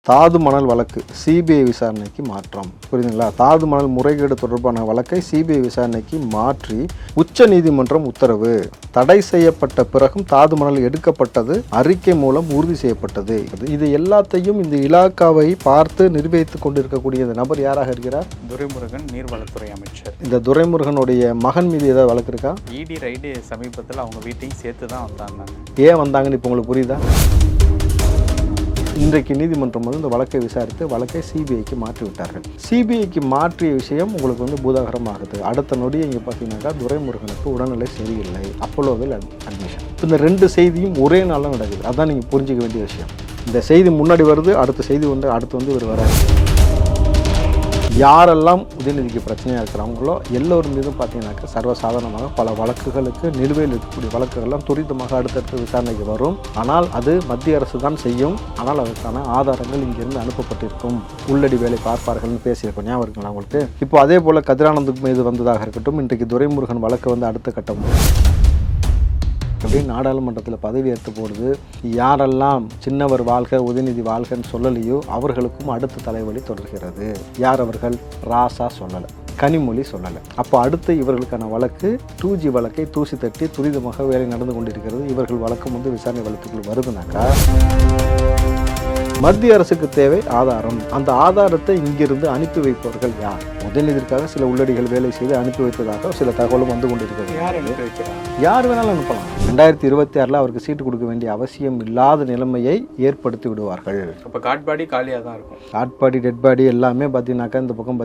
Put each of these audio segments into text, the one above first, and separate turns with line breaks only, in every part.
தாது மணல் வழக்கு சிபிஐ விசாரணைக்கு மாற்றம். புரியுதுங்களா? தாது மணல் முறைகேடு தொடர்பான வழக்கை சிபிஐ விசாரணைக்கு மாற்றி உச்ச நீதிமன்றம் உத்தரவு. தடை செய்யப்பட்ட பிறகும் தாது மணல் எடுக்கப்பட்டது அறிக்கை மூலம் உறுதி செய்யப்பட்டது. இது எல்லாத்தையும் இந்த இலாக்காவை பார்த்து நிர்வகித்துக் கொண்டிருக்கக்கூடிய இந்த நபர் யாராக இருக்கிறார்?
துரைமுருகன், நீர்வளத்துறை அமைச்சர்.
இந்த துரைமுருகனுடைய மகன் மீது ஏதாவது வழக்கு இருக்கா?
இடி ரைடு சமீபத்தில் அவங்க வீட்டையும் சேர்த்து தான் வந்தாங்க.
ஏன் வந்தாங்கன்னு இப்போ உங்களுக்கு புரியுதா? இன்றைக்கு நீதிமன்றம் வந்து இந்த வழக்கை விசாரித்து வழக்கை சிபிஐக்கு மாற்றி விட்டார்கள். சிபிஐக்கு மாற்றிய விஷயம் உங்களுக்கு வந்து பூதாகரமாகுது. அடுத்த நொடி இங்கே பார்த்தீங்கன்னாக்கா துரைமுருகனுக்கு உடல்நிலை சரியில்லை, அப்போலோவில் அட்மிஷன். இந்த ரெண்டு செய்தியும் ஒரே நாளில் நடக்குது. அதான் நீங்கள் புரிஞ்சிக்க வேண்டிய விஷயம். இந்த செய்தி முன்னாடி வருது, அடுத்த செய்தி வந்து அடுத்து வந்து இவர் வராது. யாரெல்லாம் உதயநிதிக்கு பிரச்சனையாக இருக்கிறாங்களோ எல்லோரும் மீதும் பார்த்தீங்கன்னாக்கா சர்வசாதாரணமாக பல வழக்குகளுக்கு நிலுவையில் இருக்கக்கூடிய வழக்குகள்லாம் துரிதமாக அடுத்தடுத்து விசாரணைக்கு வரும். ஆனால் அது மத்திய அரசு தான் செய்யும். ஆனால் அதற்கான ஆதாரங்கள் இங்கிருந்து அனுப்பப்பட்டிருக்கும். உள்ளடி வேலை பார்ப்பார்கள்னு பேசியிருக்கோம். ஞாபகம் இருக்குங்களா உங்களுக்கு? இப்போ அதே போல் கதிரானந்துக்கு மீது வந்ததாக இருக்கட்டும், இன்றைக்கு துரைமுருகன் வழக்கு வந்து அடுத்த கட்டம். அப்படின்னு நாடாளுமன்றத்தில் பதவி ஏற்று போடுது. யாரெல்லாம் சின்னவர் வாழ்க உதயநிதி வாழ்கன்னு சொல்லலையோ அவர்களுக்கும் அடுத்த தலைவலி தொடர்கிறது. யார் அவர்கள்? ராசா சொல்லலை, கனிமொழி சொல்லலை. அப்போ அடுத்து இவர்களுக்கான வழக்கு 2G வழக்கை தூசி தட்டி துரிதமாக வேலை நடந்து கொண்டிருக்கிறது. இவர்கள் வழக்கம் வந்து விசாரணை வழக்குகள் வருதுனாக்கா மத்திய அரசுக்கு தேவை ஆதாரம். அந்த ஆதாரத்தை இங்கிருந்து அனுப்பி வைப்பவர்கள் யார்? உதயநிதிக்காக சில உள்ளடிகள் வேலை செய்து அனுப்பி வைத்ததாக சில தகவலும் வந்து கொண்டிருக்கிறது. யார் வேணாலும் அனுப்பலாம். 2026 அவருக்கு சீட்டு கொடுக்க வேண்டிய அவசியம் இல்லாத நிலைமையை ஏற்படுத்தி விடுவார்கள்.
இப்போ காட்பாடி காலியாக தான் இருக்கும்.
காட்பாடி, டெட்பாடி எல்லாமே பார்த்தீங்கன்னாக்கா இந்த பக்கம்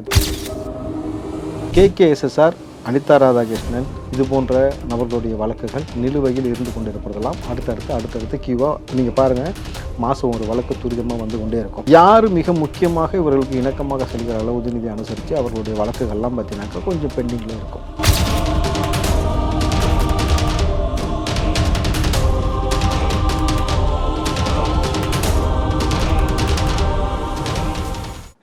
KKSSR, அனிதா ராதாகிருஷ்ணன் இது போன்ற நபர்களுடைய வழக்குகள் நிலுவையில் இருந்து கொண்டிருப்பதெல்லாம் அடுத்தடுத்து கியூவாக நீங்கள் பாருங்கள், மாதம் ஒரு வழக்கு துரிதமாக வந்து கொண்டே இருக்கும். யார் மிக முக்கியமாக இவர்களுக்கு இணக்கமாக செல்கிற அளவு உதயநிதி அனுசரித்து அவர்களுடைய வழக்குகள்லாம் பார்த்தீங்கன்னாக்கா கொஞ்சம் பெண்டிங்கில் இருக்கும்.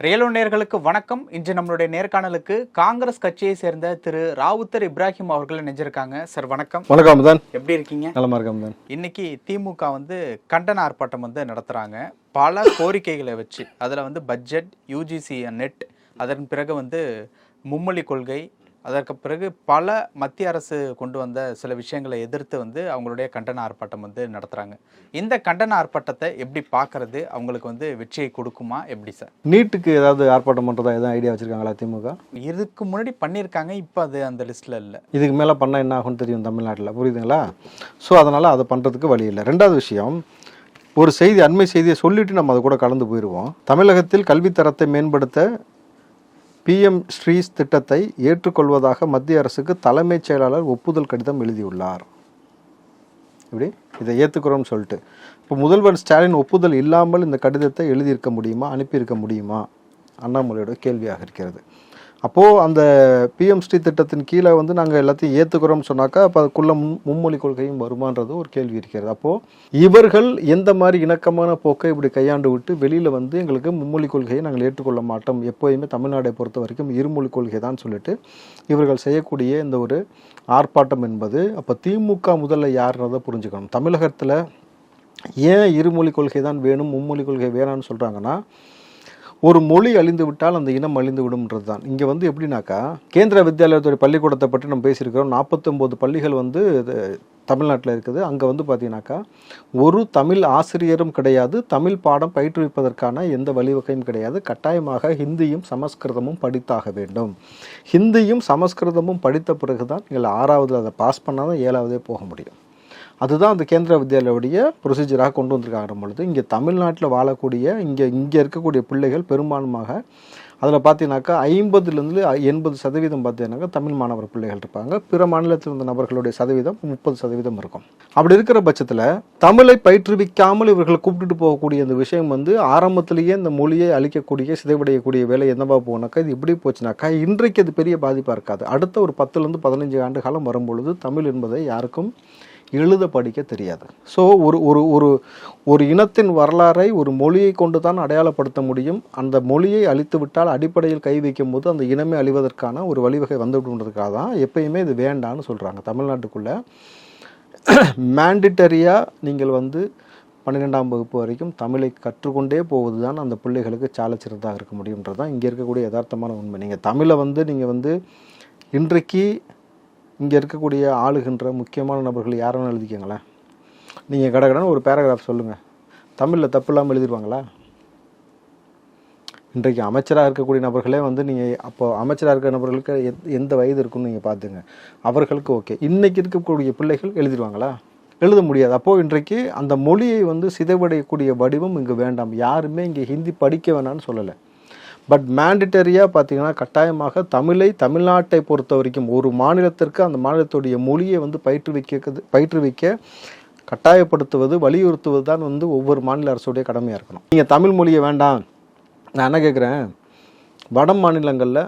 ரியலோ நேயர்களுக்கு வணக்கம். இன்று நம்மளுடைய நேர்காணலுக்கு காங்கிரஸ் கட்சியை சேர்ந்த திரு ராவுத்தர் இப்ராஹிம் அவர்கள் நினைஞ்சிருக்காங்க. சார் வணக்கம்.
வணக்கம் அமுதன்.
எப்படி இருக்கீங்க?
நலமா இருக்க அமுதன்.
இன்னைக்கு திமுக வந்து கண்டன ஆர்ப்பாட்டம் வந்து நடத்துறாங்க. பல கோரிக்கைகளை வச்சு அதில் வந்து பட்ஜெட், UGC நெட், அதன் பிறகு வந்து மும்மொழி கொள்கை, அதற்கு பிறகு பல மத்திய அரசு கொண்டு வந்த சில விஷயங்களை எதிர்த்து வந்து அவங்களுடைய கண்டன ஆர்ப்பாட்டம் வந்து நடத்துகிறாங்க. இந்த கண்டன ஆர்ப்பாட்டத்தை எப்படி பார்க்கறது? அவங்களுக்கு வந்து வெற்றியை கொடுக்குமா எப்படி சார்?
நீட்டுக்கு ஏதாவது ஆர்ப்பாட்டம் பண்ணுறதா எதாவது ஐடியா வச்சுருக்காங்களா திமுக?
இதுக்கு முன்னாடி பண்ணியிருக்காங்க, இப்போ அது அந்த லிஸ்ட்டில் இல்லை.
இதுக்கு மேலே பண்ணால் என்ன ஆகும்னு தெரியும் தமிழ்நாட்டில், புரியுதுங்களா? ஸோ அதனால் அதை பண்ணுறதுக்கு வழி இல்லை. ரெண்டாவது விஷயம், ஒரு செய்தி, அண்மை செய்தியை சொல்லிவிட்டு நம்ம அதை கூட கலந்து போயிடுவோம். தமிழகத்தில் கல்வித்தரத்தை மேம்படுத்த PM ஸ்ரீஸ் திட்டத்தை ஏற்றுக்கொள்வதாக மத்திய அரசுக்கு தலைமைச் செயலாளர் ஒப்புதல் கடிதம் எழுதியுள்ளார். இப்படி இதை ஏற்றுக்கிறோம்னு சொல்லிட்டு இப்போ முதல்வர் ஸ்டாலின் ஒப்புதல் இல்லாமல் இந்த கடிதத்தை எழுதியிருக்க முடியுமா, அனுப்பியிருக்க முடியுமா? அண்ணாமலையோட கேள்வியாக இருக்கிறது. அப்போது அந்த PM ஸ்ரீ திட்டத்தின் கீழே வந்து நாங்கள் எல்லாத்தையும் ஏற்றுக்கிறோம்னு சொன்னாக்கா அப்போ அதுக்குள்ள மும்மொழி கொள்கையும் வருமானது ஒரு கேள்வி இருக்கிறது. அப்போது இவர்கள் எந்த மாதிரி இணக்கமான போக்கை இப்படி கையாண்டு விட்டு வெளியில் வந்து எங்களுக்கு மும்மொழி கொள்கையை நாங்கள் ஏற்றுக்கொள்ள மாட்டோம், எப்போயுமே தமிழ்நாட்டை பொறுத்த வரைக்கும் இருமொழி கொள்கை தான் சொல்லிட்டு இவர்கள் செய்யக்கூடிய இந்த ஒரு ஆர்ப்பாட்டம் என்பது, அப்போ திமுக முதல்ல யாருன்றதை புரிஞ்சுக்கணும். தமிழகத்தில் ஏன் இருமொழி கொள்கை தான் வேணும், மும்மொழி கொள்கை வேணான்னு சொல்கிறாங்கன்னா, ஒரு மொழி அழிந்து விட்டால் அந்த இனம் அழிந்து விடும்ன்றது தான். இங்கே வந்து எப்படின்னாக்கா, கேந்திர வித்யாலயத்துறை பள்ளிக்கூடத்தை பற்றி நம்ம பேசியிருக்கிறோம். 49 பள்ளிகள் வந்து தமிழ்நாட்டில் இருக்குது. அங்கே வந்து பார்த்தீங்கன்னாக்கா ஒரு தமிழ் ஆசிரியரும் கிடையாது, தமிழ் பாடம் பயிற்றுவிப்பதற்கான எந்த வழிவகையும் கிடையாது. கட்டாயமாக ஹிந்தியும் சமஸ்கிருதமும் படித்தாக வேண்டும். ஹிந்தியும் சமஸ்கிருதமும் படித்த பிறகு தான் நீங்கள் 6வது அதை பாஸ் பண்ணால் தான் 7வதே போக முடியும். அதுதான் அந்த கேந்திர வித்யாலயோடைய ப்ரொசீஜராக கொண்டு வந்திருக்காங்க பொழுது, இங்கே தமிழ்நாட்டில் வாழக்கூடிய இங்கே இருக்கக்கூடிய பிள்ளைகள் பெரும்பான்மையாக அதில் பார்த்தீங்கன்னாக்கா 50% 80% பார்த்தீங்கன்னாக்கா தமிழ் மாணவர் பிள்ளைகள் இருப்பாங்க. பிற மாநிலத்தில் இருந்த நபர்களுடைய சதவீதம் 30% இருக்கும். அப்படி இருக்கிற பட்சத்தில் தமிழை பயிற்றுவிக்காமல் இவர்கள் கூப்பிட்டுட்டு போகக்கூடிய இந்த விஷயம் வந்து ஆரம்பத்திலேயே இந்த மொழியை அழிக்கக்கூடிய, சிதைவடையக்கூடிய வேலை என்னவா போனாக்கா, இது இப்படி போச்சுனாக்கா இன்றைக்கு அது பெரிய பாதிப்பாக இருக்காது. அடுத்த ஒரு 10 15 ஆண்டு காலம் வரும்பொழுது தமிழ் என்பதை யாருக்கும் எழுத படிக்க தெரியாது. ஸோ ஒரு இனத்தின் வரலாறை ஒரு மொழியை கொண்டு தான் அடையாளப்படுத்த முடியும். அந்த மொழியை அழித்து விட்டால் அடிப்படையில் கை வைக்கும் போது அந்த இனமே அழிவதற்கான ஒரு வழிவகை வந்துவிடுன்றதுக்காக தான் எப்பயுமே இது வேண்டான்னு சொல்கிறாங்க. தமிழ்நாட்டுக்குள்ளே மேண்டிட்டரியாக நீங்கள் வந்து 12ஆம் வகுப்பு வரைக்கும் தமிழை கற்றுக்கொண்டே போவது தான் அந்த பிள்ளைகளுக்கு சாலச்சிறந்தாக இருக்க முடியுன்றது தான் இங்கே இருக்கக்கூடிய யதார்த்தமான உண்மை. நீங்கள் தமிழை நீங்கள் இன்றைக்கு இங்கே இருக்கக்கூடிய ஆளுகின்ற முக்கியமான நபர்கள் யாருன்னு எழுதிக்கங்களேன். நீங்கள் கடகடன்னு ஒரு பேராகிராஃப் சொல்லுங்கள், தமிழில் தப்பு இல்லாமல் எழுதிடுவாங்களா? இன்றைக்கு அமைச்சராக இருக்கக்கூடிய நபர்களே நீங்கள் அப்போ அமைச்சராக இருக்கிற நபர்களுக்கு எந்த வயது இருக்குன்னு நீங்கள் பார்த்துங்க, அவர்களுக்கு ஓகே. இன்றைக்கி இருக்கக்கூடிய பிள்ளைகள் எழுதிடுவாங்களா? எழுத முடியாது. அப்போது இன்றைக்கு அந்த மொழியை சிதைவடையக்கூடிய வடிவம் இங்கே வேண்டாம். யாருமே இங்கே ஹிந்தி படிக்க வேணான்னு சொல்லலை. பட் மேண்டிட்டரியாக பார்த்தீங்கன்னா கட்டாயமாக தமிழ்நாட்டை பொறுத்த வரைக்கும் ஒரு மாநிலத்திற்கு அந்த மாநிலத்துடைய மொழியை பயிற்றுவிக்க கட்டாயப்படுத்துவது, வலியுறுத்துவது தான் ஒவ்வொரு மாநில அரசுடைய கடமையாக இருக்கணும். நீங்கள் தமிழ் மொழியை வேண்டாம், நான் என்ன கேட்குறேன், வட மாநிலங்களில்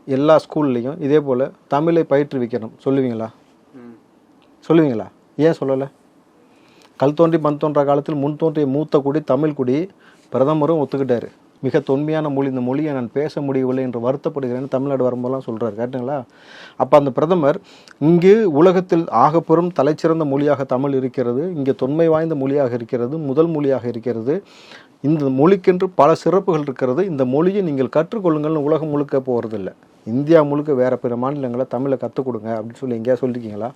எல்லா ஸ்கூல்லையும் இதே போல் தமிழை பயிற்றுவிக்கணும் சொல்லுவீங்களா? ஏன் சொல்லலை? கல் தோன்றி மண் தோன்ற காலத்தில் முன் தோன்றிய மூத்த குடி தமிழ் குடி, பிரதமரும் ஒத்துக்கிட்டாரு. மிக தொன்மையான மொழி, இந்த மொழியை நான் பேச முடியவில்லை என்று வருத்தப்படுகிறேன்னு தமிழ்நாடு வரும்போதெல்லாம் சொல்கிறார். கேட்டுங்களா? அப்போ அந்த பிரதமர் இங்கு உலகத்தில் ஆகப்பெரும் தலைச்சிறந்த மொழியாக தமிழ் இருக்கிறது, இங்கே தொன்மை வாய்ந்த மொழியாக இருக்கிறது, முதல் மொழியாக இருக்கிறது, இந்த மொழிக்கென்று பல சிறப்புகள் இருக்கிறது, இந்த மொழியை நீங்கள் கற்றுக்கொள்ளுங்கள்னு உலகம் முழுக்க போகிறதில்ல. இந்தியா முழுக்க வேறு பிற மாநிலங்களில் தமிழை கற்றுக் கொடுங்க அப்படின்னு சொல்லி எங்கேயா சொல்லியிருக்கீங்களா?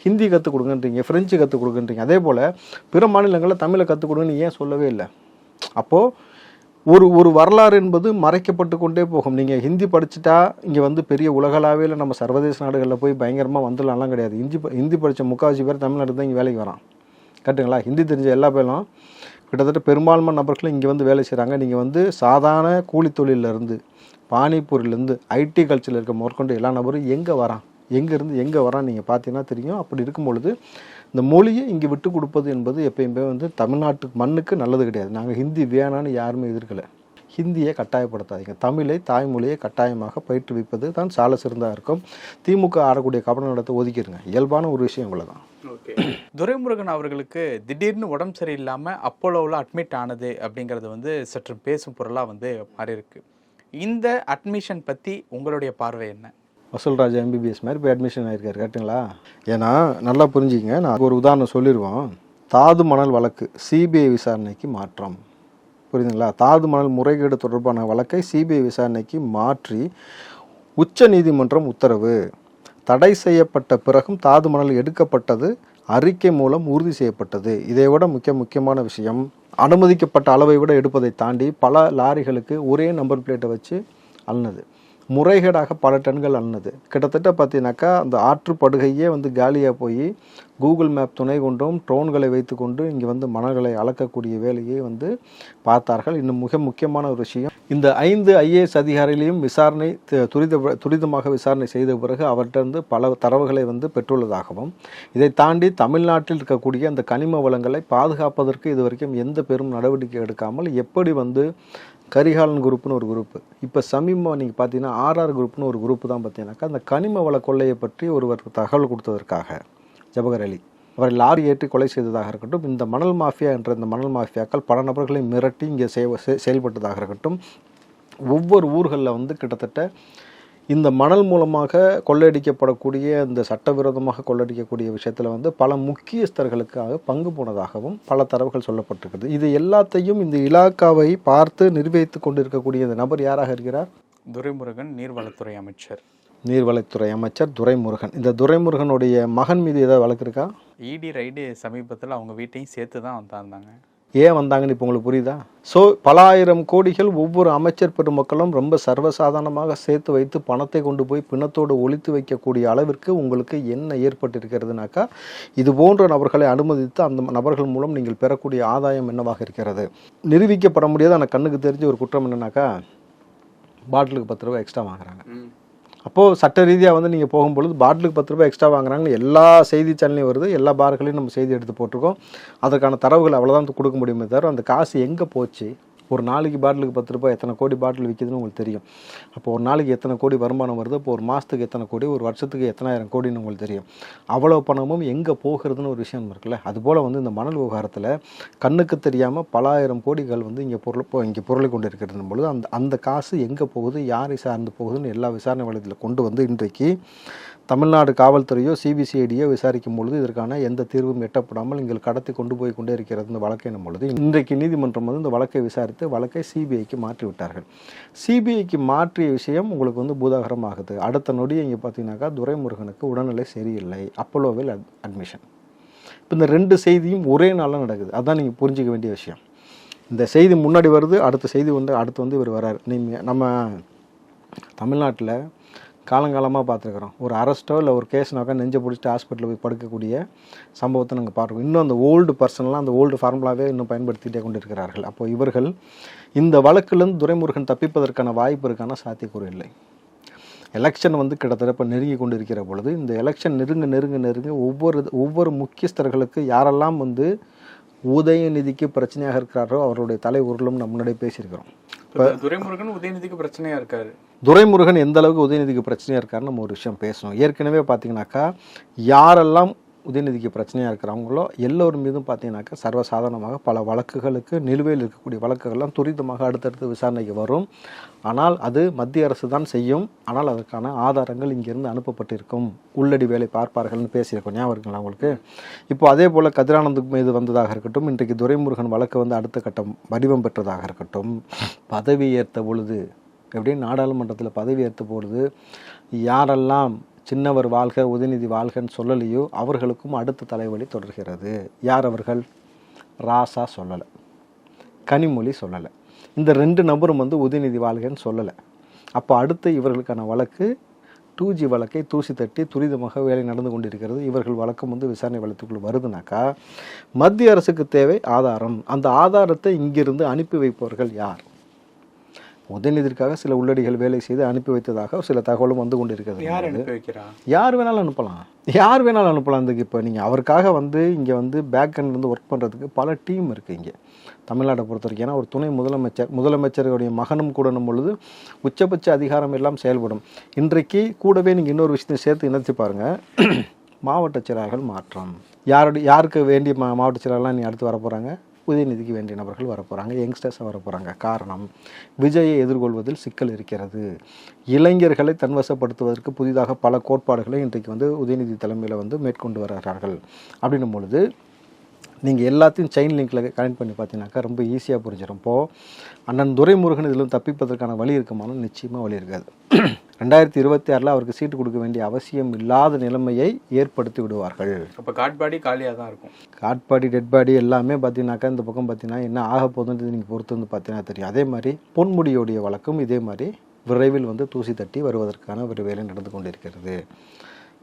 ஹிந்தி கற்றுக் கொடுங்கன்றீங்க, ஃப்ரெஞ்சு கற்றுக் கொடுங்கன்றீங்க. அதே போல் பிற மாநிலங்களில் தமிழை கற்றுக் கொடுங்கன்னு ஏன் சொல்லவே இல்லை? அப்போது ஒரு வரலாறு என்பது மறைக்கப்பட்டு கொண்டே போகும். நீங்கள் ஹிந்தி படிச்சுட்டா இங்கே பெரிய உலகளாவியில் நம்ம சர்வதேச நாடுகளில் போய் பயங்கரமாக வந்துடலாம்லாம் கிடையாது. ஹிந்தி படித்த முக்கால்வாசி பேர் தமிழ்நாடு தான் இங்கே வேலைக்கு வரான். கரெக்டுங்களா? ஹிந்தி தெரிஞ்ச எல்லா பேரும் கிட்டத்தட்ட பெரும்பான்மை நபர்களும் இங்கே வேலை செய்கிறாங்க. நீங்கள் சாதாரண கூலி தொழிலிருந்து, பானிபூரிலேருந்து, ஐடி கல்ச்சரில் இருக்க முதற்கொண்டு எல்லா நபரும் எங்கேருந்து எங்கே வரான் நீங்கள் பார்த்தீங்கன்னா தெரியும். அப்படி இருக்கும் பொழுது இந்த மொழியை இங்கே விட்டு கொடுப்பது என்பது எப்பயுமே தமிழ்நாட்டு மண்ணுக்கு நல்லது கிடையாது. நாங்கள் ஹிந்தி வேணான்னு யாருமே எதிர்க்கலை. ஹிந்தியை கட்டாயப்படுத்தாதீங்க, தமிழை தாய்மொழியை கட்டாயமாக பயிற்றுவிப்பது தான் சால சிறந்ததாக இருக்கும். திமுக ஆடக்கூடிய கபட நடத்தை ஒதுக்கிடுங்க, இயல்பான ஒரு விஷயம் இவ்வளோதான்.
ஓகே. துரைமுருகன் அவர்களுக்கு திடீர்னு உடம்பு சரியில்லாமல் அப்போலோவில் அட்மிட் ஆனது அப்படிங்கிறது சற்று பேசும் பொருளாக மாறி இருக்கு. இந்த அட்மிஷன் பற்றி உங்களுடைய பார்வை என்ன?
வசூல்ராஜா எம்பிபிஎஸ் மாதிரி இப்போ அட்மிஷன் ஆகிருக்காரு. கேட்டுங்களா? ஏன்னா நல்லா புரிஞ்சுக்கங்க, நான் ஒரு உதாரணம் சொல்லிடுவோம். தாது மணல் வழக்கு சிபிஐ விசாரணைக்கு மாற்றம், புரியுதுங்களா? தாது மணல் முறைகேடு தொடர்பான வழக்கை சிபிஐ விசாரணைக்கு மாற்றி உச்ச நீதிமன்றம் உத்தரவு. தடை செய்யப்பட்ட பிறகும் தாது மணல் எடுக்கப்பட்டது அறிக்கை மூலம் உறுதி செய்யப்பட்டது. இதை விட முக்கியமான விஷயம், அனுமதிக்கப்பட்ட அளவை விட எடுப்பதை தாண்டி பல லாரிகளுக்கு ஒரே நம்பர் பிளேட்டை வச்சு அள்ளினது, முறைகேடாக பல டன்கள் அள்ளினது. கிட்டத்தட்ட பார்த்தீங்கன்னாக்கா அந்த ஆற்றுப்படுகையே காலியாக போய் கூகுள் மேப் துணை கொண்டும் ட்ரோன்களை வைத்து கொண்டு இங்கே மணல்களை அளக்கக்கூடிய வேலையை பார்த்தார்கள். இன்னும் மிக முக்கியமான ஒரு விஷயம், இந்த 5 IAS அதிகாரிகளையும் விசாரணை துரிதமாக விசாரணை செய்த பிறகு அவர்கிட்ட பல தரவுகளை பெற்றுள்ளதாகவும், இதை தாண்டி தமிழ்நாட்டில் இருக்கக்கூடிய அந்த கனிம வளங்களை பாதுகாப்பதற்கு இதுவரைக்கும் எந்த பெரும் நடவடிக்கை எடுக்காமல் எப்படி கரிகாலன் குரூப்னு ஒரு குரூப்பு, இப்போ சமீபமாக நீங்கள் பார்த்தீங்கன்னா RR குரூப்னு ஒரு குரூப்பு தான் பார்த்தீங்கன்னாக்கா அந்த கனிம வள கொள்ளையை பற்றி ஒருவர் தகவல் கொடுத்ததற்காக ஜபகர் அலி அவரை லாரி ஏற்றி கொலை செய்ததாக இருக்கட்டும், இந்த மணல் மாஃபியா என்ற இந்த மணல் மாஃபியாக்கள் பல நபர்களை மிரட்டி இங்கே செயல்பட்டதாக இருக்கட்டும், ஒவ்வொரு ஊர்களில் கிட்டத்தட்ட இந்த மணல் மூலமாக கொள்ளையடிக்கப்படக்கூடிய இந்த சட்டவிரோதமாக கொள்ளையடிக்கக்கூடிய விஷயத்தில் பல முக்கியஸ்தர்களுக்காக பங்கு போனதாகவும் பல தரவுகள் சொல்லப்பட்டிருக்கிறது. இது எல்லாத்தையும் இந்த இலாக்காவை பார்த்து நிர்வகித்து கொண்டிருக்கக்கூடிய இந்த நபர் யாராக இருக்கிறார்?
துரைமுருகன், நீர்வளத்துறை அமைச்சர்.
நீர்வளத்துறை அமைச்சர் துரைமுருகன். இந்த துரைமுருகனுடைய மகன் மீது ஏதாவது வழக்கு இருக்கா?
இடி ரைடு சமீபத்தில் அவங்க வீட்டையும் சேர்த்து தான் வந்தாங்க.
ஏன் வந்தாங்கன்னு இப்போ உங்களுக்கு புரியுதா? ஸோ பல ஆயிரம் கோடிகள் ஒவ்வொரு அமைச்சர் பெருமக்களும் ரொம்ப சர்வசாதாரணமாக சேர்த்து வைத்து பணத்தை கொண்டு போய் பிணத்தோடு ஒழித்து வைக்கக்கூடிய அளவிற்கு உங்களுக்கு என்ன ஏற்பட்டிருக்கிறதுனாக்கா, இது போன்ற நபர்களை அனுமதித்து அந்த நபர்கள் மூலம் நீங்கள் பெறக்கூடிய ஆதாயம் என்னவாக இருக்கிறது? நிரூபிக்கப்பட முடியாத அந்த கண்ணுக்கு தெரிஞ்ச ஒரு குற்றம் என்னன்னாக்கா, பாட்டிலுக்கு 10 ரூபாய் எக்ஸ்ட்ரா வாங்குறாங்க. அப்போது சட்ட ரீதியாக நீங்கள் போகும்பொழுது பாட்டிலுக்கு 10 ரூபாய் எக்ஸ்ட்ரா வாங்குறாங்கன்னு எல்லா செய்தி சேனல்லையும் வருது, எல்லா பார்களையும் நம்ம செய்தி எடுத்து போட்டிருக்கோம். அதற்கான தரவுகள் அவ்வளோதான் கொடுக்க முடியுமே தவிர அந்த காசு எங்கே போச்சு? ஒரு நாளைக்கு பாட்டிலுக்கு 10 ரூபாய் எத்தனை கோடி பாட்டில் விற்கிதுன்னு உங்களுக்கு தெரியும். அப்போ ஒரு நாளைக்கு எத்தனை கோடி வருமானம் வருது, இப்போ ஒரு மாதத்துக்கு எத்தனை கோடி, ஒரு வருஷத்துக்கு எத்தனாயிரம் கோடின்னு உங்களுக்கு தெரியும். அவ்வளோ பணமும் எங்கே போகிறதுன்னு ஒரு விஷயம் இருக்குல்ல. அதுபோல் இந்த மணல் விவகாரத்தில் கண்ணுக்கு தெரியாமல் பல ஆயிரம் கோடிகள் இங்கே பொருளை கொண்டு இருக்கிறது பொழுது அந்த காசு எங்கே போகுது, யாரை சார்ந்து போகுதுன்னு எல்லா விசாரணை வளையத்தில் கொண்டு இன்றைக்கு தமிழ்நாடு காவல்துறையோ சிபிசிஐடியோ விசாரிக்கும் பொழுது இதற்கான எந்த தீர்வும் எட்டப்படாமல் நீங்கள் கடத்தி கொண்டு போய் கொண்டே இருக்கிறது இந்த வழக்கு என்னும் பொழுது இன்றைக்கு நீதிமன்றம் வந்து இந்த வழக்கை விசாரித்து வழக்கை சிபிஐக்கு மாற்றி விட்டார்கள். சிபிஐக்கு மாற்றிய விஷயம் உங்களுக்கு வந்து பூதாகரம் ஆகுது. அடுத்த நொடி இங்கே பார்த்தீங்கன்னாக்கா துரைமுருகனுக்கு உடல்நிலை சரியில்லை, அப்போலோவில் அட்மிஷன். இப்போ இந்த 2 செய்தியும் ஒரே நாளில் நடக்குது. அதுதான் நீங்கள் புரிஞ்சிக்க வேண்டிய விஷயம். இந்த செய்தி முன்னாடி வருது, அடுத்த செய்தி வந்து அடுத்து வந்து இவர் வராரு. நீங்கள் நம்ம தமிழ்நாட்டில் காலங்காலமாக பார்த்துருக்குறோம், ஒரு அரெஸ்ட்டோ இல்லை ஒரு கேஸ்னாக்கா நெஞ்சை பிடிச்சிட்டு ஹாஸ்பிட்டலில் போய் படுக்கக்கூடிய சம்பவத்தை நாங்கள் பார்க்குறோம். இன்னும் அந்த ஓல்டு பர்சன்லாம் அந்த ஓல்டு ஃபார்முலாவே இன்னும் பயன்படுத்திகிட்டே கொண்டு இருக்கிறார்கள். அப்போது இவர்கள் இந்த வழக்கிலிருந்து துரைமுருகன் தப்பிப்பதற்கான வாய்ப்பு இருக்கான சாத்தியக்கூறு இல்லை. எலெக்ஷன் வந்து கிட்டத்தட்ட இப்போ நெருங்கி கொண்டு இருக்கிற பொழுது இந்த எலெக்ஷன் நெருங்க ஒவ்வொரு முக்கியஸ்தர்களுக்கு யாரெல்லாம் வந்து உதயநிதிக்கு பிரச்சனையாக இருக்கிறாரோ அவருடைய தலை உருளும் நம்ம முன்னாடியே பேசியிருக்கிறோம்.
இப்போ துரைமுருகன் உதயநிதிக்கு பிரச்சனையாக இருக்காரு.
துரைமுருகன் எந்த அளவுக்கு உதயநிதிக்கு பிரச்சனையாக இருக்காருன்னு நம்ம ஒரு விஷயம் பேசணும். ஏற்கனவே பார்த்தீங்கன்னாக்கா யாரெல்லாம் உதயநிதிக்கு பிரச்சனையாக இருக்கிறாங்களோ எல்லோரும் மீதும் பார்த்தீங்கன்னாக்கா சர்வசாதாரணமாக பல வழக்குகளுக்கு நிலுவையில் இருக்கக்கூடிய வழக்குகள்லாம் துரிதமாக அடுத்தடுத்து விசாரணைக்கு வரும். ஆனால் அது மத்திய அரசு தான் செய்யும். ஆனால் அதற்கான ஆதாரங்கள் இங்கிருந்து அனுப்பப்பட்டிருக்கும், உள்ளடி வேலை பார்ப்பார்கள்னு பேசியிருக்கோம். ஞாபகம் இருக்குங்களா உங்களுக்கு? இப்போ அதே போல் கதிரானந்துக்கு மீது வந்ததாக இருக்கட்டும், இன்றைக்கு துரைமுருகன் வழக்கு வந்து அடுத்த கட்டம் வடிவம் பெற்றதாக இருக்கட்டும், பதவி ஏற்ற பொழுது எப்படின்னு நாடாளுமன்றத்தில் பதவி ஏற்ற பொழுது யாரெல்லாம் சின்னவர் வாழ்க உதயநிதி வாழ்கன்னு சொல்லலையோ அவர்களுக்கும் அடுத்த தலைவலி தொடர்கிறது. யார் அவர்கள்? ராசா சொல்லலை, கனிமொழி சொல்லலை, இந்த 2 நபரும் வந்து உதயநிதி வாழ்கன்னு சொல்லலை. அப்போ அடுத்து இவர்களுக்கான வழக்கு 2G வழக்கை தூசி தட்டி துரிதமாக வேலை நடந்து கொண்டிருக்கிறது. இவர்கள் வழக்கம் வந்து விசாரணை வழக்குக்குள் வருதுனாக்கா மத்திய அரசுக்கு தேவை ஆதாரம். அந்த ஆதாரத்தை இங்கிருந்து அனுப்பி வைப்பவர்கள் யார்? உதயநிதிக்காக சில உள்ளடிகள் வேலை செய்து அனுப்பி வைத்ததாக சில தகவலும் வந்து கொண்டிருக்கிறது. யார் வேணாலும் அனுப்பலாம். இதுக்கு இப்போ நீங்கள் அவருக்காக வந்து இங்கே வந்து பேக் ஹேண்ட் வந்து ஒர்க் பண்ணுறதுக்கு பல டீம் இருக்குது இங்கே தமிழ்நாட்டை பொறுத்த வரைக்கும். ஏன்னா ஒரு துணை முதலமைச்சருடைய மகனும் கூடணும் பொழுது உச்சபட்ச அதிகாரம் எல்லாம் செயல்படும். இன்றைக்கு கூடவே நீங்கள் இன்னொரு விஷயத்தை சேர்த்து இணைச்சி பாருங்கள். மாவட்ட செயலாளர்கள் மாற்றம். யாருக்கு வேண்டிய மாவட்ட செயலாளர்லாம் நீ அடுத்து வரப்போகிறாங்க? உதயநிதிக்கு வேண்டிய நபர்கள் வரப்போகிறாங்க, யங்ஸ்டர்ஸாக வரப்போகிறாங்க. காரணம், விஜயை எதிர்கொள்வதில் சிக்கல் இருக்கிறது. இளைஞர்களை தன்வசப்படுத்துவதற்கு புதிதாக பல கோட்பாடுகளை இன்றைக்கு வந்து உதயநிதி தலைமையில் வந்து மேற்கொண்டு வருகிறார்கள். அப்படின்னும் பொழுது நீங்கள் எல்லாத்தையும் செயின் லிங்கில் கனெக்ட் பண்ணி பார்த்தீங்கன்னாக்கா ரொம்ப ஈஸியாக புரிஞ்சிடும். இப்போது அண்ணன் துரைமுருகன் இதில் தப்பிப்பதற்கான வழி இருக்குமானா நிச்சயமாக வழி இருக்காது. 2026 அவருக்கு சீட்டு கொடுக்க வேண்டிய அவசியம் இல்லாத நிலைமையை ஏற்படுத்தி விடுவார்கள்.
அப்போ காட்பாடி காலியாக தான் இருக்கும்.
காட்பாடி டெட் பாடி எல்லாமே பார்த்தீங்கன்னாக்கா இந்த பக்கம் பார்த்தீங்கன்னா என்ன ஆக போகுதுன்றது நீங்கள் பொறுத்து வந்து பார்த்தீங்கன்னா தெரியும். அதே மாதிரி பொன்முடியோடைய வழக்கம் இதே மாதிரி விரைவில் வந்து தூசி தட்டி வருவதற்கான ஒரு வேலை நடந்து கொண்டிருக்கிறது.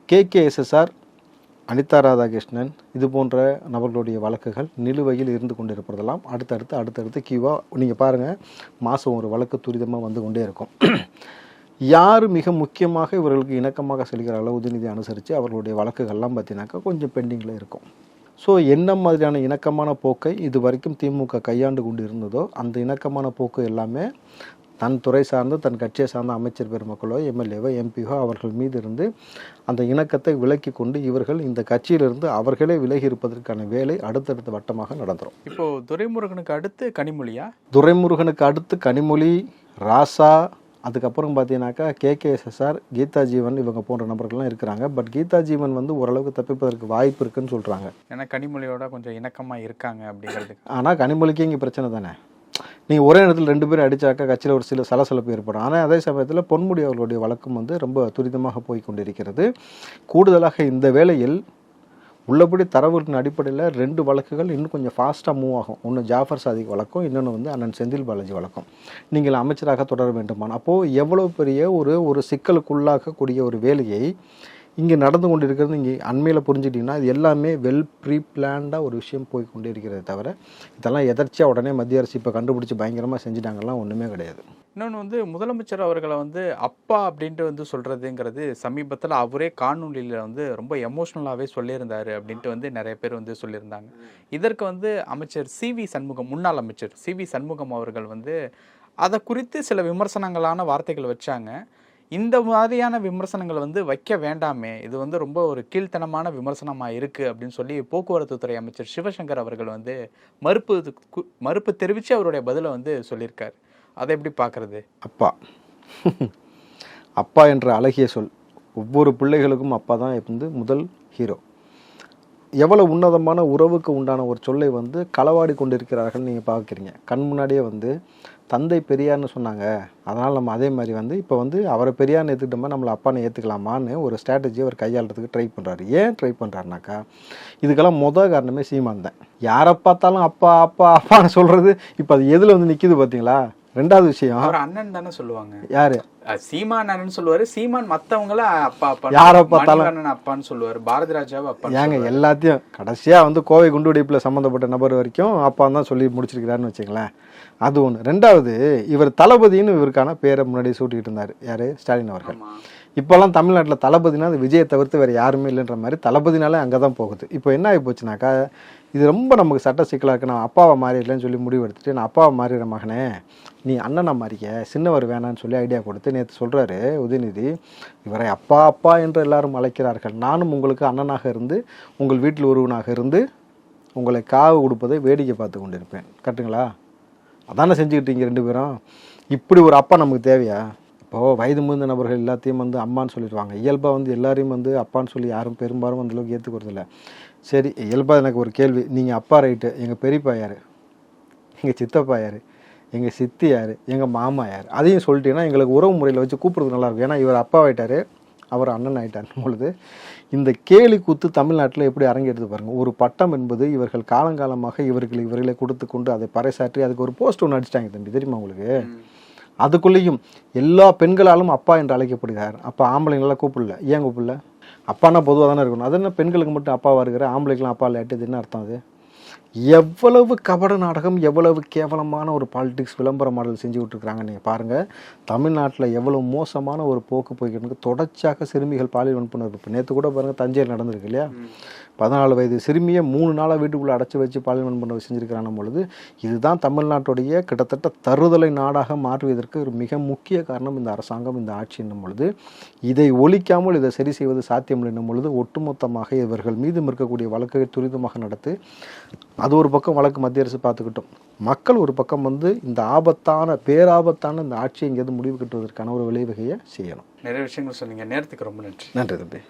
KKSSR, அனிதா ராதாகிருஷ்ணன் இது போன்ற நபர்களுடைய வழக்குகள் நிலுவையில் இருந்து கொண்டிருப்பதெல்லாம் அடுத்தடுத்து கியூவாக நீங்கள் பாருங்கள், மாதம் ஒரு வழக்கு துரிதமாக வந்து கொண்டே இருக்கும். யார் மிக முக்கியமாக இவர்களுக்கு இணக்கமாக செல்கிற அளவு உதயநிதி அனுசரித்து அவர்களுடைய வழக்குகள்லாம் பார்த்தீங்கன்னாக்கா கொஞ்சம் பெண்டிங்கில் இருக்கும். ஸோ என்ன மாதிரியான இணக்கமான போக்கை இது வரைக்கும் திமுக கையாண்டு கொண்டு இருந்ததோ அந்த இணக்கமான போக்கு எல்லாமே தன் துறை சார்ந்து தன் கட்சியை சார்ந்த அமைச்சர் பெருமக்களோ எம்எல்ஏவோ எம்பியோ அவர்கள் மீது இருந்து அந்த இணக்கத்தை விலக்கி கொண்டு இவர்கள் இந்த கட்சியிலிருந்து அவர்களே விலகி இருப்பதற்கான வேலை அடுத்தடுத்த வட்டமாக நடந்துடும்.
இப்போது துரைமுருகனுக்கு அடுத்து கனிமொழியா?
துரைமுருகனுக்கு அடுத்து கனிமொழி, ராசா, அதுக்கப்புறம் பார்த்தீங்கன்னாக்கா KKSSR, கீதா ஜீவன் இவங்க போன்ற நபர்கள்லாம் இருக்கிறாங்க. பட் கீதா ஜீவன் வந்து ஓரளவுக்கு தப்பிப்பதற்கு வாய்ப்பு இருக்குன்னு சொல்கிறாங்க.
ஏன்னா கனிமொழியோட கொஞ்சம் இணக்கமாக இருக்காங்க அப்படிங்கிறது.
ஆனால் கனிமொழிக்கு இங்கே பிரச்சனை தானே. நீங்கள் ஒரே இடத்துல 2 பேரும் அடித்தாக்கா கட்சியில் ஒரு சில சலசலப்பு ஏற்படும். ஆனால் அதே சமயத்தில் பொன்முடி அவர்களுடைய வழக்கம் வந்து ரொம்ப துரிதமாக போய் கொண்டிருக்கிறது. கூடுதலாக இந்த வேளையில் உள்ளபடி தரவுகளின் அடிப்படையில் 2 வழக்குகள் இன்னும் கொஞ்சம் ஃபாஸ்ட்டாக மூவ் ஆகும். ஒன்று ஜாஃபர் சாதிக் வழக்கம், இன்னொன்று வந்து அண்ணன் செந்தில் பாலாஜி வழக்கம். நீங்கள் அமைச்சராக தொடர வேண்டுமான அப்போது எவ்வளோ பெரிய ஒரு சிக்கலுக்குள்ளாகக்கூடிய ஒரு வேலையை இங்கே நடந்து கொண்டு இருக்கிறது இங்கே அண்மையில் புரிஞ்சுக்கிட்டிங்கன்னா இது எல்லாமே வெல் ப்ரீ பிளான்டாக ஒரு விஷயம் போய் கொண்டே இருக்கிறத தவிர இதெல்லாம் எதர்ச்சியாக உடனே மத்திய அரசு இப்போ கண்டுபிடிச்சி பயங்கரமாக செஞ்சுட்டாங்கலாம் ஒன்றுமே கிடையாது.
இன்னொன்று வந்து முதலமைச்சர் அவர்களை வந்து அப்பா அப்படின்ட்டு வந்து சொல்கிறதுங்கிறது சமீபத்தில் அவரே காணொலியில் வந்து ரொம்ப எமோஷ்னலாகவே சொல்லியிருந்தார் அப்படின்ட்டு வந்து நிறைய பேர் வந்து சொல்லியிருந்தாங்க. இதற்கு வந்து அமைச்சர் CV சண்முகம், முன்னாள் அமைச்சர் CV சண்முகம் அவர்கள் வந்து அதை குறித்து சில விமர்சனங்களான வார்த்தைகள் வச்சாங்க. இந்த மாதிரியான விமர்சனங்கள் வந்து வைக்க வேண்டாமே, இது வந்து ரொம்ப ஒரு கீழ்த்தனமான விமர்சனமாக இருக்குது அப்படின்னு சொல்லி போக்குவரத்து துறை அமைச்சர் சிவசங்கர் அவர்கள் வந்து மறுப்பு தெரிவித்து அவருடைய பதிலை வந்து சொல்லியிருக்காரு. அதை எப்படி பார்க்குறது?
அப்பா என்ற அழகிய சொல் ஒவ்வொரு பிள்ளைகளுக்கும் அப்பா தான் வந்து முதல் ஹீரோ. எவ்வளவு உன்னதமான உறவுக்கு உண்டான ஒரு சொல்லை வந்து களவாடி கொண்டிருக்கிறார்கள் நீங்கள் பார்க்குறீங்க. கண் முன்னாடியே வந்து தந்தை பெரியார்னு சொன்னாங்க, அதனால் நம்ம அதே மாதிரி வந்து இப்போ வந்து அவரை பெரியார்னு ஏற்றுக்கிட்டோமா நம்மளை அப்பான்னு ஏற்றுக்கலாமான்னு ஒரு ஸ்ட்ராட்டஜி அவர் கையாளுறதுக்கு ட்ரை பண்ணுறாரு. ஏன் ட்ரை பண்ணுறாருனாக்கா, இதுக்கெல்லாம் காரணமே சீமான் தான். யாரை பார்த்தாலும் அப்பா அப்பா அப்பான்னு சொல்கிறது இப்போ அது எதில் வந்து நிற்கிது பார்த்தீங்களா? ரெண்டாவது விஷயம்,
அவர் அண்ணன் தானே சொல்லுவாங்க.
யாரு?
சீமான் அண்ணன் சொல்லுவாரு. சீமான் மற்றவங்கள அப்பா அப்பா,
யாரை பார்த்தாலும்
அண்ணன் அப்பான்னு சொல்லுவாரு. பாரதி ராஜாவை அப்பா.
ஏங்க எல்லாத்தையும் கடைசியாக வந்து கோவை குண்டுவெடிப்பில் சம்மந்தப்பட்ட நபர் வரைக்கும் அப்பான்னு தான் சொல்லி முடிச்சிருக்கிறாருன்னு வச்சுங்களேன். அது ஒன்று. ரெண்டாவது, இவர் தளபதினு இவருக்கான பேரை முன்னாடி சூட்டிக்கிட்டு இருந்தார். யார்? ஸ்டாலின் அவர்கள். இப்போல்லாம் தமிழ்நாட்டில் தளபதினா அது விஜயை தவிர்த்து வேறு யாருமே இல்லைன்ற மாதிரி தளபதினாலே அங்கே தான் போகுது. இப்போ என்ன ஆகி போச்சுனாக்கா, இது ரொம்ப நமக்கு சட்ட சிக்கலாக இருக்குது. நான் அப்பாவை மாறிடலன்னு சொல்லி முடிவு எடுத்துட்டு, நான் அப்பாவை மாறிடுற மகனே, நீ அண்ணனை மாறிக்க, சின்னவர் வேணான்னு சொல்லி ஐடியா கொடுத்து நேற்று சொல்கிறாரு உதயநிதி, இவரை அப்பா அப்பா என்று எல்லாரும் அழைக்கிறார்கள், நானும் உங்களுக்கு அண்ணனாக இருந்து உங்கள் வீட்டில் ஒருவனாக இருந்து உங்களை காவு கொடுப்பதை வேடிக்கை பார்த்து கொண்டிருப்பேன். கரெக்டுங்களா? அதானே செஞ்சுக்கிட்டீங்க ரெண்டு பேரும். இப்படி ஒரு அப்பா நமக்கு தேவையா? இப்போது வயது முதிர்ந்த நபர்கள் எல்லாத்தையும் வந்து அம்மான்னு சொல்லிடுவாங்க. இயல்பாக வந்து எல்லாரையும் வந்து அப்பான்னு சொல்லி யாரும் பெரும்பாலும் அந்தளவுக்கு ஏற்றுக்கிறதில்ல. சரி, இயல்பாக எனக்கு ஒரு கேள்வி, நீங்கள் அப்பா ரைட்டு, எங்கள் பெரியப்பா யார், எங்கள் சித்தப்பா யார், எங்கள் சித்தி யார், எங்கள் மாமா யார், அதையும் சொல்லிட்டீங்கன்னா எங்களுக்கு உறவு முறையில் வச்சு கூப்பிட்றது நல்லாயிருக்கும். ஏன்னா இவர் அப்பா ஆகிட்டார், அவர் அண்ணன் ஆகிட்டார் பொழுது இந்த கேலி கூத்து தமிழ்நாட்டில் எப்படி அரங்கெடுத்து பாருங்கள். ஒரு பட்டம் என்பது இவர்கள் காலங்காலமாக இவர்களை கொடுத்து கொண்டு அதை பறைசாற்றி அதுக்கு ஒரு போஸ்ட் ஒன்று அடிச்சிட்டாங்க தம்பி, தெரியுமா உங்களுக்கு? அதுக்குள்ளேயும் எல்லா பெண்களாலும் அப்பா என்று அழைக்கப்படுகிறார். அப்போ ஆம்பளைங்களெல்லாம் கூப்பிடல. ஏன் கூப்பிடல? அப்பானா பொதுவாக தானே இருக்கணும். அது என்ன பெண்களுக்கு மட்டும் அப்பாவாக இருக்கிற, ஆம்பளைக்கெலாம் அப்பா இல்லாட்டி இது என்ன அர்த்தம்? அது எவ்வளவு கபட நாடகம், எவ்வளவு கேவலமான ஒரு பாலிடிக்ஸ் விளம்பர மாடல் செஞ்சு விட்டுருக்குறாங்க. நீங்கள் பாருங்கள், தமிழ்நாட்டில் எவ்வளவு மோசமான ஒரு போக்கு போய்கிட்டு தொடர்ச்சியாக சிறுமிகள் பாலியல் வன்புணர்வு. இப்போ நேற்று கூட பாருங்கள், தஞ்சையில் நடந்திருக்கு இல்லையா? 14 வயது சிறுமியை 3 நாளாக வீட்டுக்குள்ளே அடைச்சி வச்சு பாலியல் வன்புணர்வு செஞ்சுருக்கிறான பொழுது இதுதான் தமிழ்நாட்டுடைய கிட்டத்தட்ட தருதலை நாடாக மாற்றுவதற்கு ஒரு மிக முக்கிய காரணம் இந்த அரசாங்கம், இந்த ஆட்சி என்னும் பொழுது இதை ஒழிக்காமல் இதை சரி செய்வது சாத்தியமில்லை என்னும் பொழுது ஒட்டுமொத்தமாக இவர்கள் மீதும் இருக்கக்கூடிய வழக்கை துரிதமாக நடத்து. அது ஒரு பக்கம் வழக்கு மத்திய அரசு பார்த்துக்கிட்டோம். மக்கள் ஒரு பக்கம் வந்து இந்த ஆபத்தான பேராபத்தான இந்த ஆட்சியை எங்கேயாவது முடிவு கட்டுவதற்கான ஒரு விளைவகையை செய்யணும்.
நிறைய விஷயங்கள் சொன்னீங்க. நேரத்துக்கு ரொம்ப நன்றி.
நன்றி தம்பி.